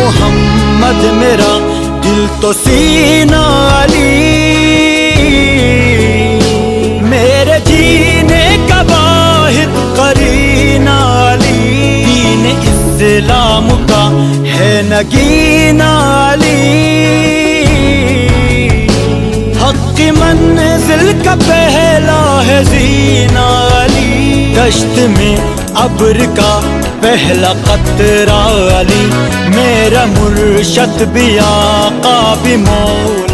محمد میرا دل تو سینہ علی، میرے جینے کا واحد قرینہ علی، دین اسلام کا ہے نگینہ علی، حق کی منزل کا پہلا ہے زینہ علی، دشت میں ابر کا پہلا قطرہ علی، میرا مرشد بھی آقا بھی مولا